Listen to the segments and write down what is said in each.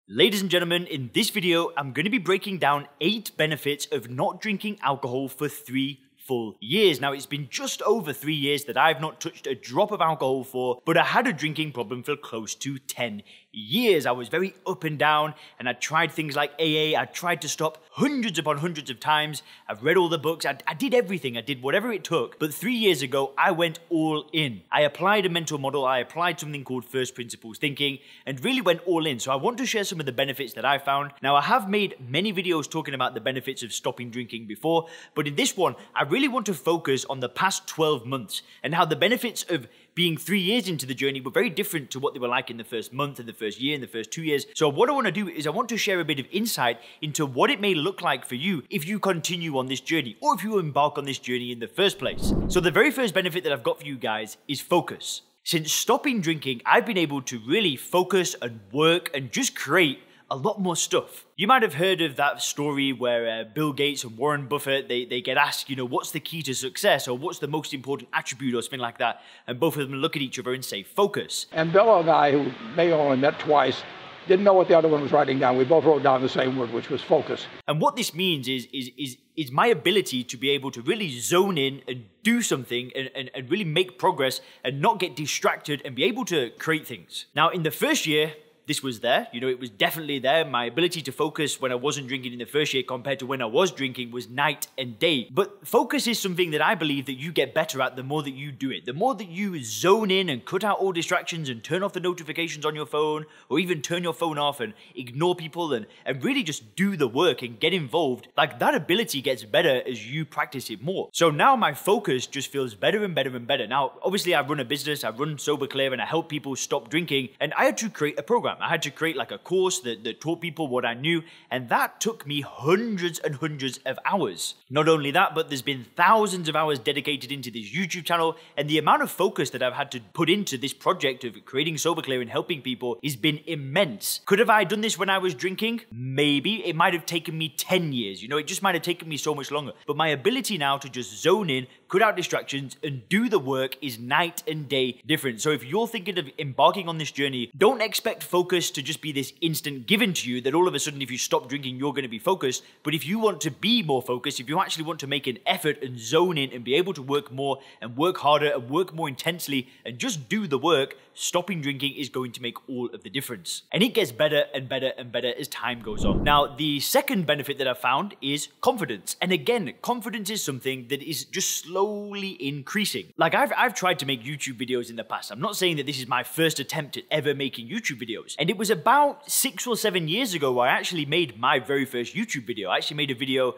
Ladies and gentlemen, in this video, I'm going to be breaking down 8 benefits of not drinking alcohol for 3 full years. Now, it's been just over 3 years that I've not touched a drop of alcohol for, but I had a drinking problem for close to 10 years. I was very up and down, and I tried things like AA. I tried to stop hundreds upon hundreds of times. I've read all the books. I did everything. I did whatever it took. But 3 years ago, I went all in. I applied a mental model. I applied something called first principles thinking and really went all in. So I want to share some of the benefits that I found. Now, I have made many videos talking about the benefits of stopping drinking before, but in this one, I really want to focus on the past 12 months and how the benefits of being 3 years into the journey were very different to what they were like in the first month, in the first year, in the first 2 years. So what I want to do is I want to share a bit of insight into what it may look like for you if you continue on this journey or if you embark on this journey in the first place. So the very first benefit that I've got for you guys is focus. Since stopping drinking, I've been able to really focus and work and just create a lot more stuff. You might have heard of that story where Bill Gates and Warren Buffett, they get asked, what's the key to success or what's the most important attribute or something like that. And both of them look at each other and say, focus. And Bill and I, who may have only met twice, didn't know what the other one was writing down. We both wrote down the same word, which was focus. And what this means is my ability to be able to really zone in and do something and really make progress and not get distracted and be able to create things. Now, in the first year, this was there, it was definitely there. My ability to focus when I wasn't drinking in the first year compared to when I was drinking was night and day. But focus is something that I believe that you get better at the more that you do it. The more that you zone in and cut out all distractions and turn off the notifications on your phone or even turn your phone off and ignore people and really just do the work and get involved, like that ability gets better as you practice it more. So now my focus just feels better and better and better. Now, obviously I run a business, I run Sober Clear and I help people stop drinking, and I had to create a program. I had to create like a course that taught people what I knew, and that took me hundreds and hundreds of hours. Not only that, but there's been thousands of hours dedicated into this YouTube channel, and the amount of focus that I've had to put into this project of creating Sober Clear and helping people has been immense. Could have I done this when I was drinking? Maybe. It might have taken me 10 years. It just might have taken me so much longer. But my ability now to just zone in, cut out distractions, and do the work is night and day different. So if you're thinking of embarking on this journey, don't expect focus to just be this instant given to you that all of a sudden if you stop drinking you're going to be focused. But if you want to be more focused, if you actually want to make an effort and zone in and be able to work more and work harder and work more intensely and just do the work, stopping drinking is going to make all of the difference. And it gets better and better and better as time goes on. Now, the second benefit that I've found is confidence. And again, confidence is something that is just slowly increasing. Like I've tried to make YouTube videos in the past. I'm not saying that this is my first attempt at ever making YouTube videos. And it was about 6 or 7 years ago where I actually made my very first YouTube video. I actually made a video,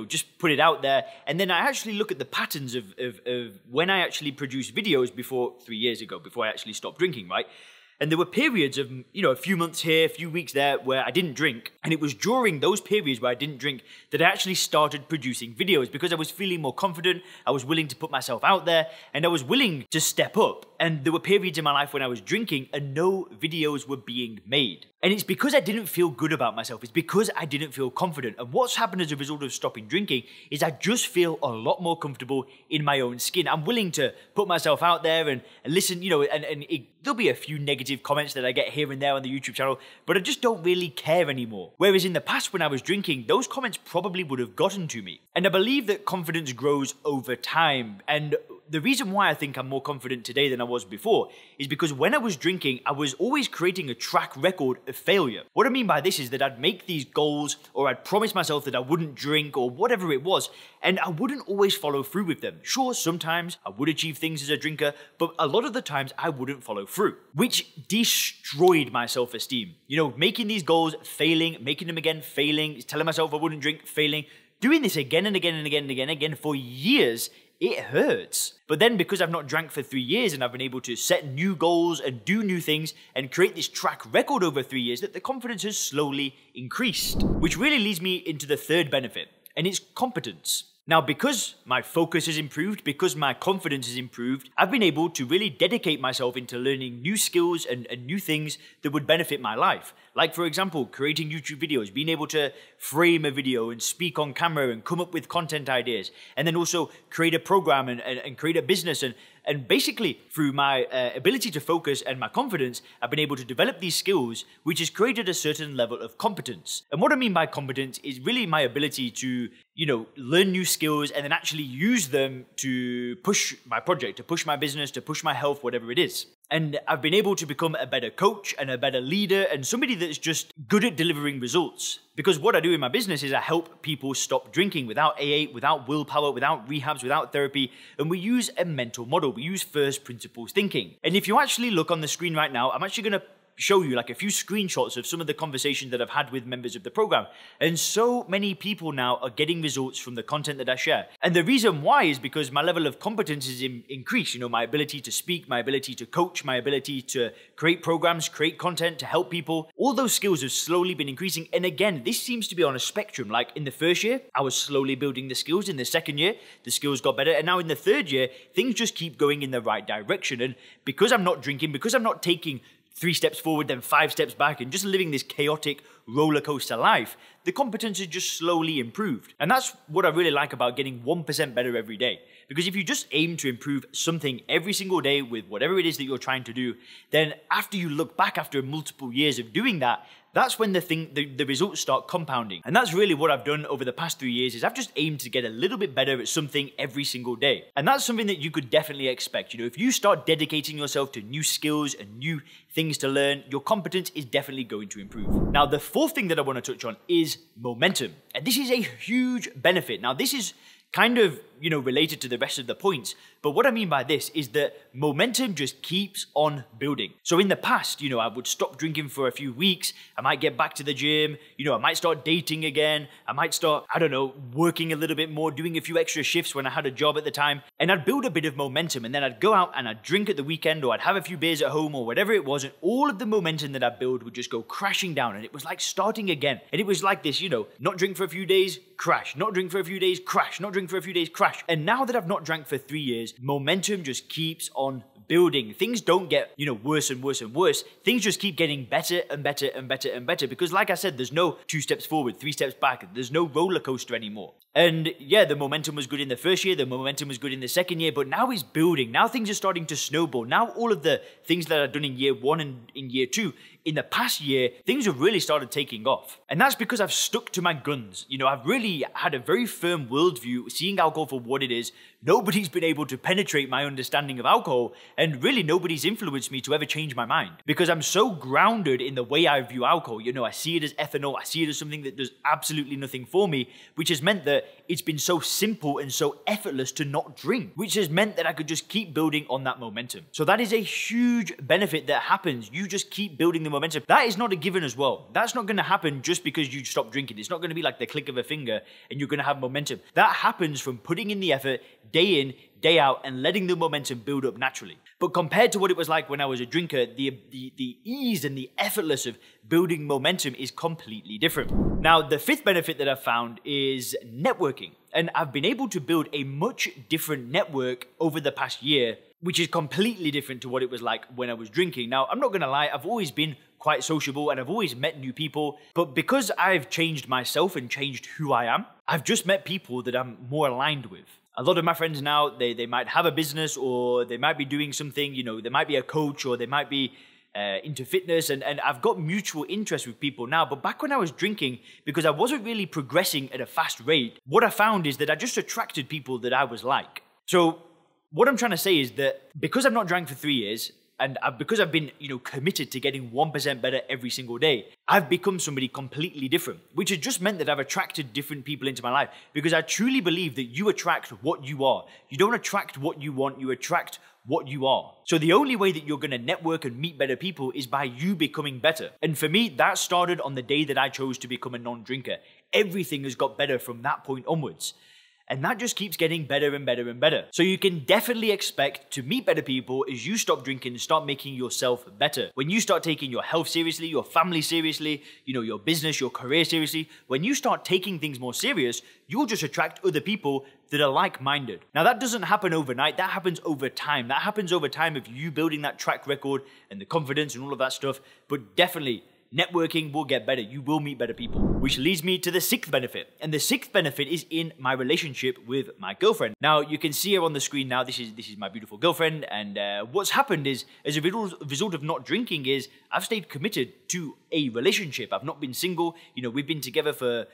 just put it out there. And then I actually look at the patterns of when I actually produced videos before 3 years ago, before I actually stopped drinking, right? And there were periods of, a few months here, a few weeks there where I didn't drink. And it was during those periods where I didn't drink that I actually started producing videos because I was feeling more confident. I was willing to put myself out there and I was willing to step up. And there were periods in my life when I was drinking and no videos were being made. And it's because I didn't feel good about myself. It's because I didn't feel confident. And what's happened as a result of stopping drinking is I just feel a lot more comfortable in my own skin. I'm willing to put myself out there and listen, there'll be a few negative comments that I get here and there on the YouTube channel, but I just don't really care anymore. Whereas in the past when I was drinking, those comments probably would have gotten to me. And I believe that confidence grows over time. And the reason why I think I'm more confident today than I was before is because when I was drinking, I was always creating a track record of failure. What I mean by this is that I'd make these goals or I'd promise myself that I wouldn't drink or whatever it was, and I wouldn't always follow through with them. Sure, sometimes I would achieve things as a drinker, but a lot of the times I wouldn't follow through, which destroyed my self-esteem. Making these goals, failing, making them again, failing, telling myself I wouldn't drink, failing, doing this again and again and again and again and again for years, it hurts. But then because I've not drank for 3 years and I've been able to set new goals and do new things and create this track record over 3 years, that the confidence has slowly increased. Which really leads me into the third benefit, and it's competence. Now, because my focus has improved, because my confidence has improved, I've been able to really dedicate myself into learning new skills and new things that would benefit my life. Like, for example, creating YouTube videos, being able to frame a video and speak on camera and come up with content ideas, and then also create a program and create a business and And basically, through my ability to focus and my confidence, I've been able to develop these skills, which has created a certain level of competence. And what I mean by competence is really my ability to, learn new skills and then actually use them to push my project, to push my business, to push my health, whatever it is. And I've been able to become a better coach and a better leader and somebody that's just good at delivering results. Because what I do in my business is I help people stop drinking without AA, without willpower, without rehabs, without therapy. And we use a mental model. We use first principles thinking. And if you actually look on the screen right now, I'm actually going to show you like a few screenshots of some of the conversations that I've had with members of the program. And so many people now are getting results from the content that I share. And the reason why is because my level of competence is increased. My ability to speak, my ability to coach, my ability to create programs, create content, to help people. All those skills have slowly been increasing. And again, this seems to be on a spectrum. Like in the first year, I was slowly building the skills. In the second year, the skills got better. And now in the third year, things just keep going in the right direction. And because I'm not drinking, because I'm not taking 3 steps forward, then 5 steps back, and just living this chaotic roller coaster life, the competence has just slowly improved. And that's what I really like about getting 1% better every day. Because if you just aim to improve something every single day with whatever it is that you're trying to do, then after you look back after multiple years of doing that, that's when the results start compounding. And that's really what I've done over the past 3 years is I've just aimed to get a little bit better at something every single day. And that's something that you could definitely expect. If you start dedicating yourself to new skills and new things to learn, your competence is definitely going to improve. Now, the fourth thing that I want to touch on is momentum. And this is a huge benefit. Now, this is kind of, related to the rest of the points. But what I mean by this is that momentum just keeps on building. So in the past, I would stop drinking for a few weeks. I might get back to the gym. I might start dating again. I might start, working a little bit more, doing a few extra shifts when I had a job at the time. And I'd build a bit of momentum. And then I'd go out and I'd drink at the weekend, or I'd have a few beers at home, or whatever it was. And all of the momentum that I built would just go crashing down. And it was like starting again. And it was like this, not drink for a few days, crash. Not drink for a few days, crash. Not drink for a few days, crash. And now that I've not drank for 3 years, momentum just keeps on building. Things don't get, worse and worse and worse. Things just keep getting better and better and better and better. Because like I said, there's no 2 steps forward, 3 steps back. There's no roller coaster anymore. And yeah, the momentum was good in the first year. The momentum was good in the second year. But now it's building. Now things are starting to snowball. Now all of the things that I've done in year 1 and in year 2, in the past year, things have really started taking off. And that's because I've stuck to my guns. I've really had a very firm worldview, seeing alcohol for what it is. Nobody's been able to penetrate my understanding of alcohol, and really nobody's influenced me to ever change my mind. Because I'm so grounded in the way I view alcohol. I see it as ethanol. I see it as something that does absolutely nothing for me, which has meant that it's been so simple and so effortless to not drink, which has meant that I could just keep building on that momentum. So that is a huge benefit that happens. You just keep building the momentum. That is not a given as well. That's not going to happen just because you stop drinking. It's not going to be like the click of a finger and you're going to have momentum. That happens from putting in the effort day in, day out, and letting the momentum build up naturally. But compared to what it was like when I was a drinker, the ease and the effortless of building momentum is completely different. Now, the fifth benefit that I've found is networking. And I've been able to build a much different network over the past year, which is completely different to what it was like when I was drinking. Now, I'm not going to lie, I've always been quite sociable and I've always met new people. But because I've changed myself and changed who I am, I've just met people that I'm more aligned with. A lot of my friends now, they might have a business, or they might be doing something, they might be a coach, or they might be into fitness, and I've got mutual interest with people now. But back when I was drinking, because I wasn't really progressing at a fast rate, what I found is that I just attracted people that I was like. So what I'm trying to say is that because I've not drank for 3 years, and because I've been, committed to getting 1% better every single day, I've become somebody completely different, which has just meant that I've attracted different people into my life, because I truly believe that you attract what you are. You don't attract what you want, you attract what you are. So the only way that you're going to network and meet better people is by you becoming better. And for me, that started on the day that I chose to become a non-drinker. Everything has got better from that point onwards. And that just keeps getting better and better and better. So you can definitely expect to meet better people as you stop drinking and start making yourself better. When you start taking your health seriously, your family seriously, your business, your career seriously, when you start taking things more serious, you'll just attract other people that are like-minded. Now, that doesn't happen overnight. That happens over time. That happens over time of you building that track record and the confidence and all of that stuff. But definitely, networking will get better. You will meet better people. Which leads me to the sixth benefit. And the sixth benefit is in my relationship with my girlfriend. Now, you can see her on the screen now. This is my beautiful girlfriend. And what's happened is, as a result of not drinking, is I've stayed committed to a relationship. I've not been single. You know, we've been together for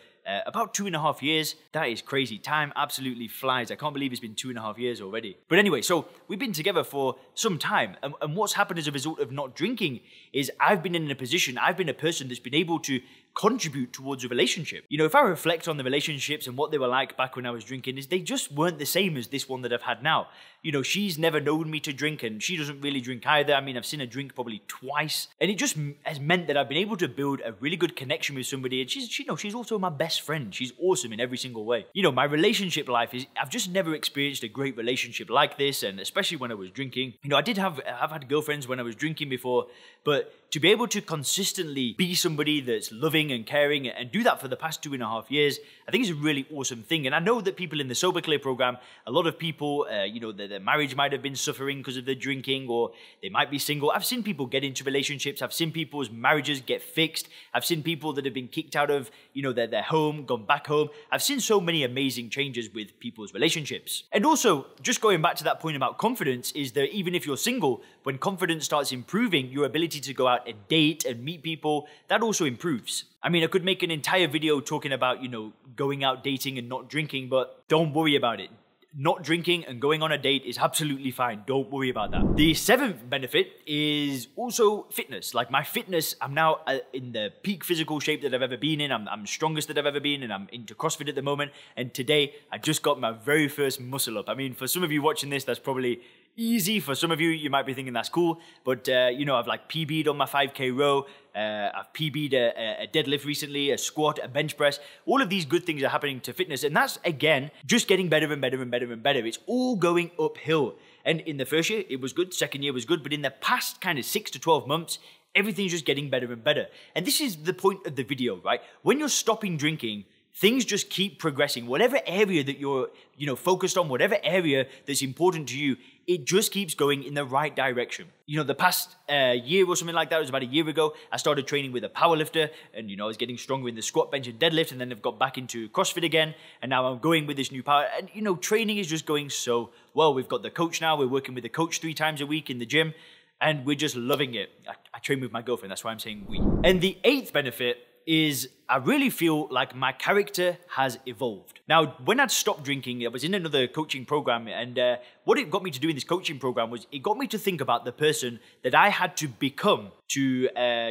about 2.5 years. That is crazy. Time absolutely flies. I can't believe it's been 2.5 years already. But anyway, so we've been together for some time. And what's happened as a result of not drinking is I've been in a position, I've been a person that's been able to contribute towards a relationship. You know, if I reflect on the relationships and what they were like back when I was drinking, is they just weren't the same as this one that I've had now. You know, she's never known me to drink and she doesn't really drink either. I mean, I've seen her drink probably twice. And it just has meant that I've been able to build a really good connection with somebody. And she's also my best friend. She's awesome in every single way. You know, my relationship life is, I've just never experienced a great relationship like this. And especially when I was drinking. You know, I've had girlfriends when I was drinking before, but to be able to consistently be somebody that's loving and caring and do that for the past 2.5 years, I think is a really awesome thing. And I know that people in the Sober Clear program, a lot of people, you know, their marriage might have been suffering because of the drinking, or they might be single. I've seen people get into relationships. I've seen people's marriages get fixed. I've seen people that have been kicked out of, you know, their home, gone back home. I've seen so many amazing changes with people's relationships. And also, just going back to that point about confidence, is that even if you're single, when confidence starts improving, your ability to go out and date and meet people, that also improves. I mean, I could make an entire video talking about, you know, going out dating and not drinking, but don't worry about it. Not drinking and going on a date is absolutely fine. Don't worry about that. The seventh benefit is also fitness. Like my fitness, I'm now in the peak physical shape that I've ever been in. I'm strongest that I've ever been, and I'm into CrossFit at the moment. And today, I just got my very first muscle up. I mean, for some of you watching this, that's probably easy. For some of you, you might be thinking that's cool. But, you know, I've like PB'd on my 5K row. I've PB'd a deadlift recently, a squat, a bench press. All of these good things are happening to fitness. And that's, again, just getting better and better and better and better. It's all going uphill. And in the first year, it was good. Second year was good. But in the past kind of 6 to 12 months, everything's just getting better and better. And this is the point of the video, right? When you're stopping drinking, things just keep progressing. Whatever area that you're, you know, focused on, whatever area that's important to you, it just keeps going in the right direction. You know, the past year or something like that, it was about a year ago, I started training with a powerlifter, and, you know, I was getting stronger in the squat, bench, and deadlift, and then I've got back into CrossFit again, and now I'm going with this new power, and, you know, training is just going so well. We've got the coach now, we're working with the coach 3 times a week in the gym, and we're just loving it. I train with my girlfriend, that's why I'm saying we. And the 8th benefit is I really feel like my character has evolved. Now, when I'd stopped drinking, I was in another coaching program, and what it got me to do in this coaching program was it got me to think about the person that I had to become to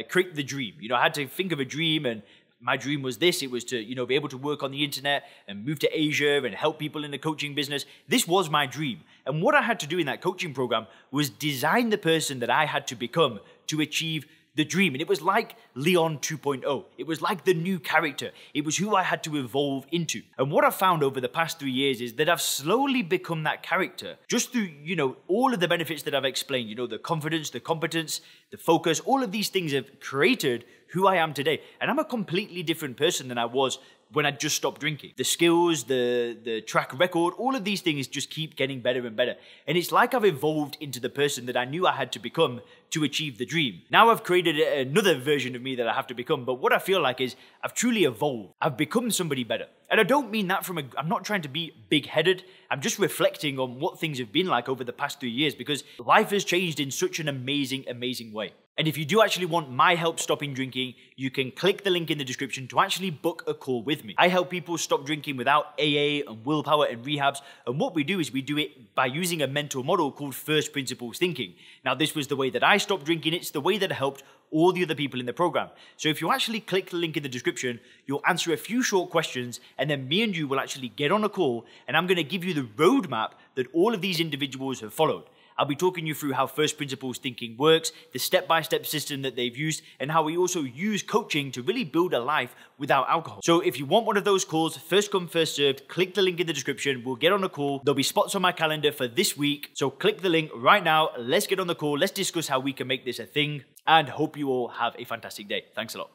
create the dream. You know, I had to think of a dream, and my dream was this. It was to, you know, be able to work on the internet and move to Asia and help people in the coaching business. This was my dream. And what I had to do in that coaching program was design the person that I had to become to achieve the dream. And it was like Leon 2.0. It was like the new character. It was who I had to evolve into. And what I've found over the past 3 years is that I've slowly become that character just through, you know, all of the benefits that I've explained, you know, the confidence, the competence, the focus, all of these things have created who I am today. And I'm a completely different person than I was when I just stopped drinking. The skills, the track record, all of these things just keep getting better and better. And it's like I've evolved into the person that I knew I had to become to achieve the dream. Now I've created another version of me that I have to become, but what I feel like is I've truly evolved. I've become somebody better. And I don't mean that I'm not trying to be big-headed. I'm just reflecting on what things have been like over the past 3 years, because life has changed in such an amazing, amazing way. And if you do actually want my help stopping drinking, you can click the link in the description to actually book a call with me. I help people stop drinking without AA and willpower and rehabs. And what we do is we do it by using a mental model called first principles thinking. Now, this was the way that I stopped drinking. It's the way that helped all the other people in the program. So if you actually click the link in the description, you'll answer a few short questions, and then me and you will actually get on a call, and I'm going to give you the roadmap that all of these individuals have followed. I'll be talking you through how first principles thinking works, the step-by-step system that they've used, and how we also use coaching to really build a life without alcohol. So if you want one of those calls, first come, first served, click the link in the description. We'll get on a call. There'll be spots on my calendar for this week. So click the link right now. Let's get on the call. Let's discuss how we can make this a thing, and hope you all have a fantastic day. Thanks a lot.